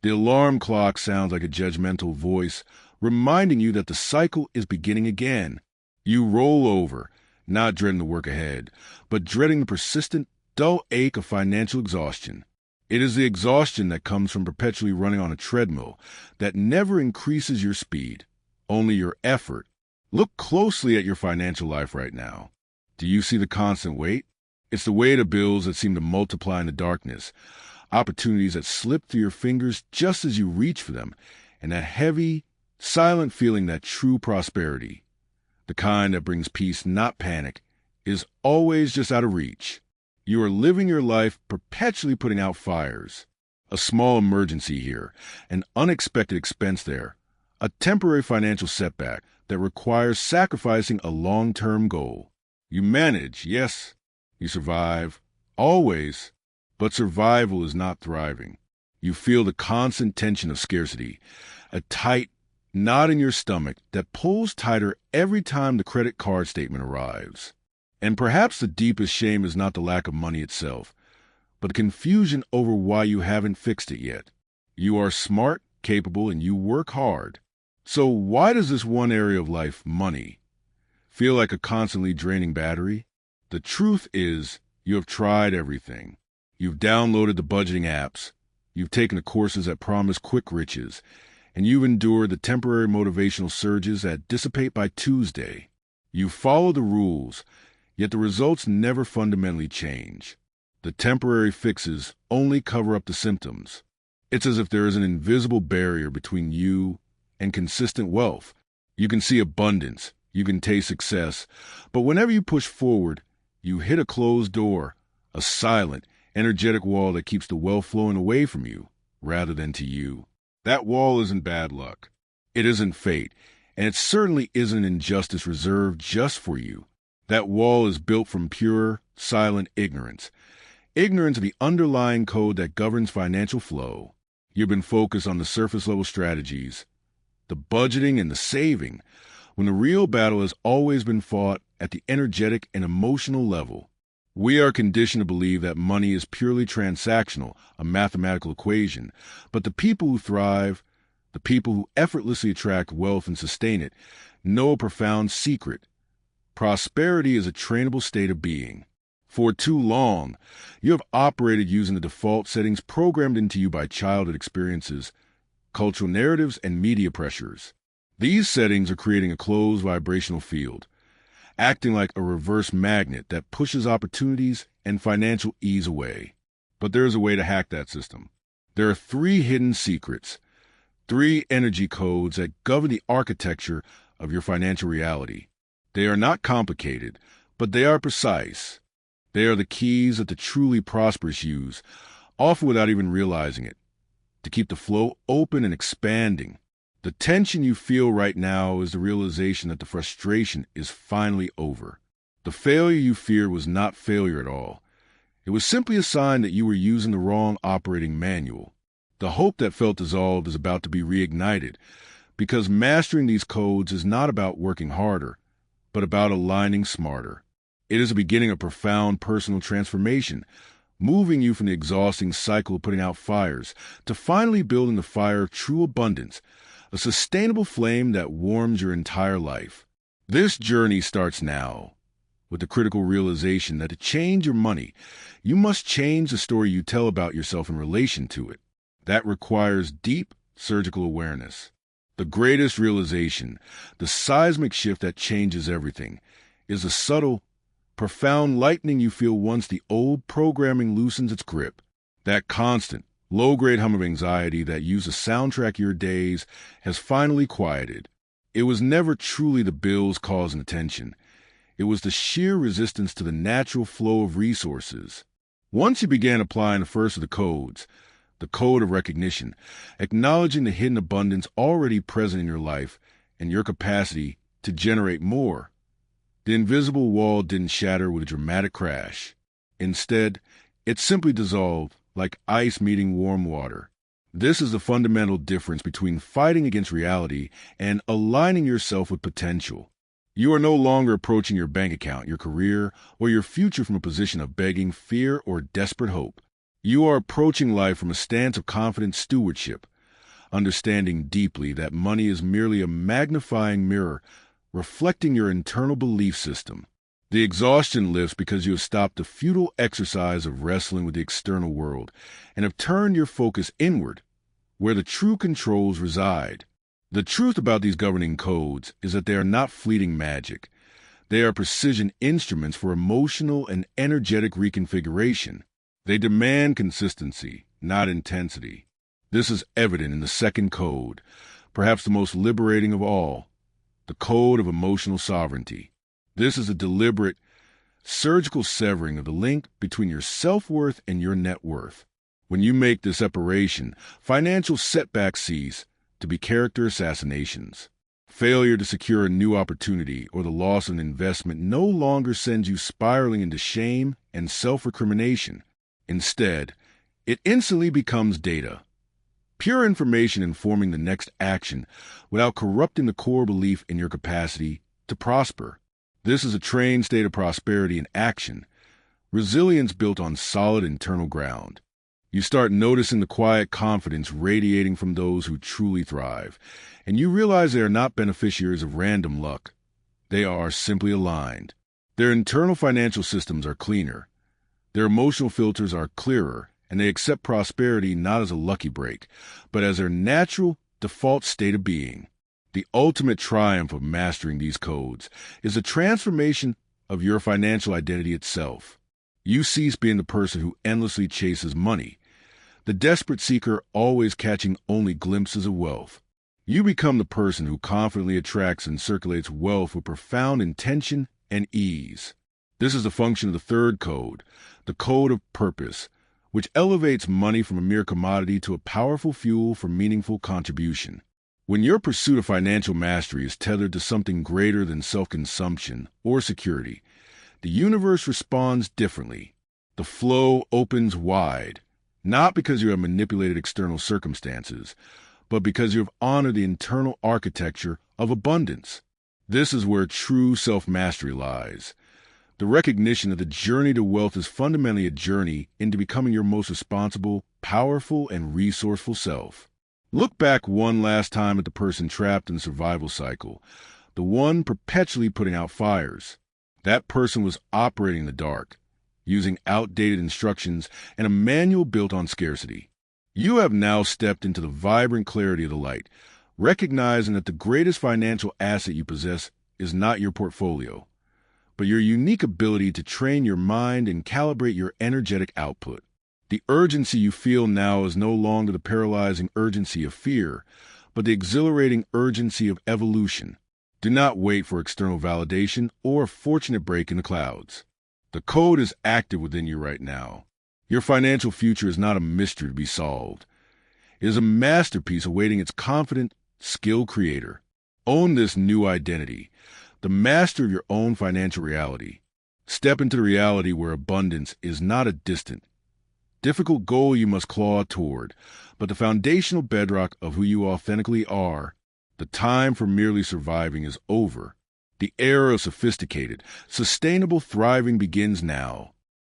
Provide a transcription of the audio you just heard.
The alarm clock sounds like a judgmental voice, reminding you that the cycle is beginning again. You roll over, not dreading the work ahead, but dreading the persistent, dull ache of financial exhaustion. It is the exhaustion that comes from perpetually running on a treadmill that never increases your speed, only your effort. Look closely at your financial life right now. Do you see the constant weight? It's the weight of bills that seem to multiply in the darkness, opportunities that slip through your fingers just as you reach for them, and that heavy, silent feeling that true prosperity, the kind that brings peace, not panic, is always just out of reach. You are living your life perpetually putting out fires. A small emergency here, an unexpected expense there, a temporary financial setback that requires sacrificing a long-term goal. You manage, yes, you survive, always, but survival is not thriving. You feel the constant tension of scarcity, a tight knot in your stomach that pulls tighter every time the credit card statement arrives. And perhaps the deepest shame is not the lack of money itself, but the confusion over why you haven't fixed it yet. You are smart, capable, and you work hard. So why does this one area of life, money, feel like a constantly draining battery? The truth is, you have tried everything. You've downloaded the budgeting apps, you've taken the courses that promise quick riches, and you've endured the temporary motivational surges that dissipate by Tuesday. You follow the rules, yet the results never fundamentally change. The temporary fixes only cover up the symptoms. It's as if there is an invisible barrier between you and consistent wealth. You can see abundance, you can taste success, but whenever you push forward, you hit a closed door, a silent, energetic wall that keeps the wealth flowing away from you rather than to you. That wall isn't bad luck. It isn't fate, and it certainly isn't injustice reserved just for you. That wall is built from pure, silent ignorance. Ignorance of the underlying code that governs financial flow. You've been focused on the surface-level strategies, the budgeting and the saving, when the real battle has always been fought at the energetic and emotional level. We are conditioned to believe that money is purely transactional, a mathematical equation, but the people who thrive, the people who effortlessly attract wealth and sustain it, know a profound secret. Prosperity is a trainable state of being. For too long, you have operated using the default settings programmed into you by childhood experiences, cultural narratives, and media pressures. These settings are creating a closed vibrational field, acting like a reverse magnet that pushes opportunities and financial ease away. But there is a way to hack that system. There are 3 hidden secrets, 3 energy codes that govern the architecture of your financial reality. They are not complicated, but they are precise. They are the keys that the truly prosperous use, often without even realizing it, to keep the flow open and expanding. The tension you feel right now is the realization that the frustration is finally over. The failure you feared was not failure at all. It was simply a sign that you were using the wrong operating manual. The hope that felt dissolved is about to be reignited, because mastering these codes is not about working harder, but about aligning smarter. It is the beginning of profound personal transformation, moving you from the exhausting cycle of putting out fires to finally building the fire of true abundance, a sustainable flame that warms your entire life. This journey starts now, with the critical realization that to change your money, you must change the story you tell about yourself in relation to it. That requires deep, surgical awareness. The greatest realization, the seismic shift that changes everything, is the subtle, profound lightning you feel once the old programming loosens its grip. That constant, low-grade hum of anxiety that used to soundtrack your days has finally quieted. It was never truly the bills causing the tension. It was the sheer resistance to the natural flow of resources. Once you began applying the first of the codes, the code of recognition, acknowledging the hidden abundance already present in your life and your capacity to generate more, the invisible wall didn't shatter with a dramatic crash. Instead, it simply dissolved like ice meeting warm water. This is the fundamental difference between fighting against reality and aligning yourself with potential. You are no longer approaching your bank account, your career, or your future from a position of begging, fear, or desperate hope. You are approaching life from a stance of confident stewardship, understanding deeply that money is merely a magnifying mirror reflecting your internal belief system. The exhaustion lifts because you have stopped the futile exercise of wrestling with the external world and have turned your focus inward, where the true controls reside. The truth about these governing codes is that they are not fleeting magic. They are precision instruments for emotional and energetic reconfiguration. They demand consistency, not intensity. This is evident in the second code, perhaps the most liberating of all, the code of emotional sovereignty. This is a deliberate, surgical severing of the link between your self-worth and your net worth. When you make this separation, financial setbacks cease to be character assassinations. Failure to secure a new opportunity or the loss of an investment no longer sends you spiraling into shame and self-recrimination. Instead, it instantly becomes data, pure information informing the next action without corrupting the core belief in your capacity to prosper. This is a trained state of prosperity in action, resilience built on solid internal ground. You start noticing the quiet confidence radiating from those who truly thrive, and you realize they are not beneficiaries of random luck. They are simply aligned. Their internal financial systems are cleaner. Their emotional filters are clearer, and they accept prosperity not as a lucky break, but as their natural, default state of being. The ultimate triumph of mastering these codes is the transformation of your financial identity itself. You cease being the person who endlessly chases money, the desperate seeker always catching only glimpses of wealth. You become the person who confidently attracts and circulates wealth with profound intention and ease. This is a function of the third code, the code of purpose, which elevates money from a mere commodity to a powerful fuel for meaningful contribution. When your pursuit of financial mastery is tethered to something greater than self-consumption or security, the universe responds differently. The flow opens wide, not because you have manipulated external circumstances, but because you have honored the internal architecture of abundance. This is where true self-mastery lies. The recognition that the journey to wealth is fundamentally a journey into becoming your most responsible, powerful, and resourceful self. Look back one last time at the person trapped in the survival cycle, the one perpetually putting out fires. That person was operating in the dark, using outdated instructions and a manual built on scarcity. You have now stepped into the vibrant clarity of the light, recognizing that the greatest financial asset you possess is not your portfolio, but your unique ability to train your mind and calibrate your energetic output. The urgency you feel now is no longer the paralyzing urgency of fear, but the exhilarating urgency of evolution. Do not wait for external validation or a fortunate break in the clouds. The code is active within you right now. Your financial future is not a mystery to be solved. It is a masterpiece awaiting its confident, skilled creator. Own this new identity, the master of your own financial reality. Step into the reality where abundance is not a distant, difficult goal you must claw toward, but the foundational bedrock of who you authentically are. The time for merely surviving is over. The era of sophisticated, sustainable thriving begins now.